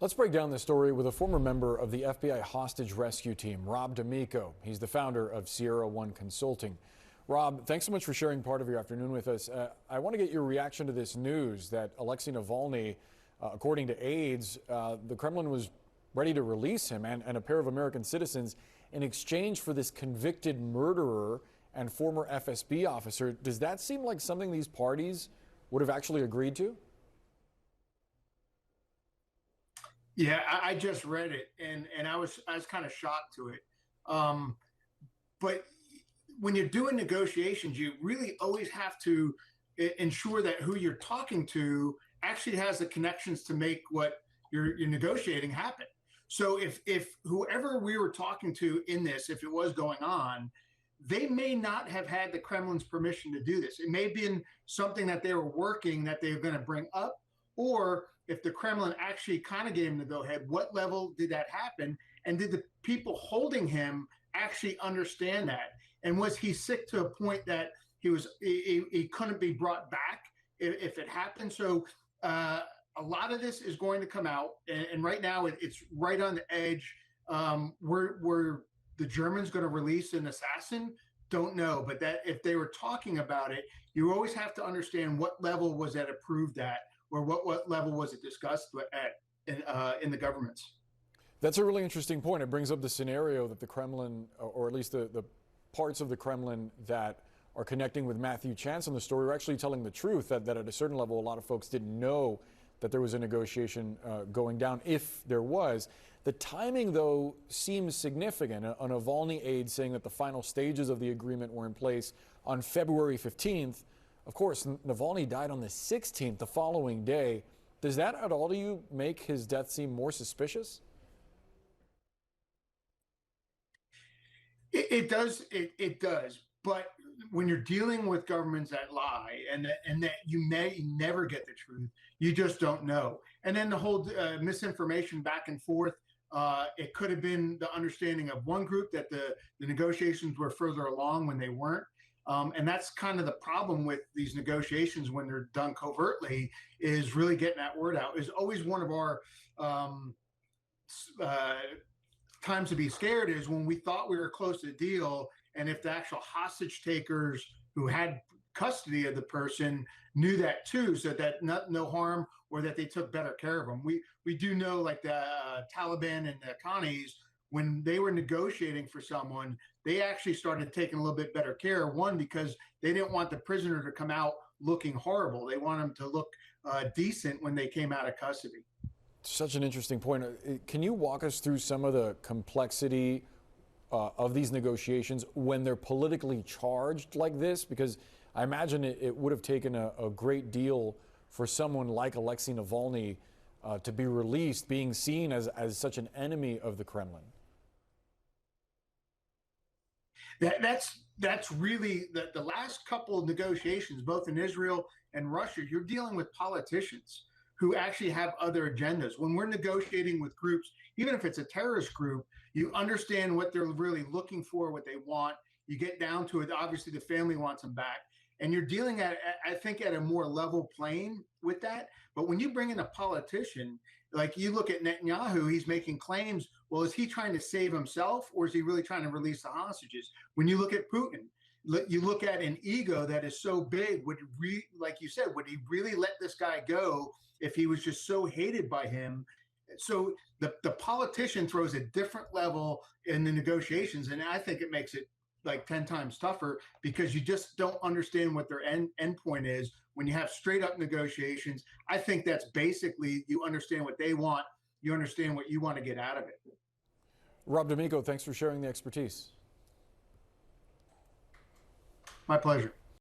Let's break down this story with a former member of the FBI hostage rescue team, Rob D'Amico. He's the founder of Sierra One Consulting. Rob, thanks so much for sharing part of your afternoon with us. I want to get your reaction to this news that Alexei Navalny, according to aides, the Kremlin was ready to release him and a pair of American citizens in exchange for this convicted murderer and former FSB officer. Does that seem like something these parties would have actually agreed to? Yeah, I just read it and I was kind of shocked to it. But when you're doing negotiations, you really always have to ensure that who you're talking to actually has the connections to make what you're negotiating happen. So if whoever we were talking to in this, if it was going on, they may not have had the Kremlin's permission to do this. It may have been something that they were working that they were going to bring up, or if the Kremlin actually kind of gave him the go-ahead, what level did that happen? And did the people holding him actually understand that? And was he sick to a point that he couldn't be brought back if it happened? So a lot of this is going to come out, and right now it's right on the edge. Were the Germans going to release an assassin? Don't know, but that if they were talking about it, you always have to understand what level was that approved at, or what level was it discussed at in the governments. That's a really interesting point. It brings up the scenario that the Kremlin, or at least the parts of the Kremlin that are connecting with Matthew Chance on the story, are actually telling the truth, that at a certain level, a lot of folks didn't know that there was a negotiation going down, if there was. The timing, though, seems significant. A Navalny aide saying that the final stages of the agreement were in place on February 15th. Of course, Navalny died on the 16th, the following day. Does that at all to you make his death seem more suspicious? It does. It does. But when you're dealing with governments that lie and that you may never get the truth, you just don't know. And then the whole misinformation back and forth, it could have been the understanding of one group that the negotiations were further along when they weren't. And that's kind of the problem with these negotiations when they're done covertly, is really getting that word out. Is always one of our times to be scared, is when we thought we were close to the deal, and if the actual hostage takers who had custody of the person knew that too, so that no harm, or that they took better care of them. We do know, like the Taliban and the Afghanis, when they were negotiating for someone, they actually started taking a little bit better care. One, because they didn't want the prisoner to come out looking horrible. They want them to look decent when they came out of custody. Such an interesting point. Can you walk us through some of the complexity of these negotiations when they're politically charged like this? Because I imagine it would have taken a great deal for someone like Alexei Navalny to be released, being seen as such an enemy of the Kremlin. That's really the last couple of negotiations, both in Israel and Russia. You're dealing with politicians who actually have other agendas. When we're negotiating with groups, even if it's a terrorist group, you understand what they're really looking for, what they want. You get down to it. Obviously, the family wants them back. And you're dealing I think, at a more level plane with that. But when you bring in a politician, like you look at Netanyahu, he's making claims. Well, is he trying to save himself, or is he really trying to release the hostages? When you look at Putin, you look at an ego that is so big. Like you said, would he really let this guy go if he was just so hated by him? So the politician throws a different level in the negotiations, and I think it makes it like 10 times tougher, because you just don't understand what their end point is. When you have straight up negotiations, I think that's basically, you understand what they want, you understand what you want to get out of it. Rob D'Amico, thanks for sharing the expertise. My pleasure.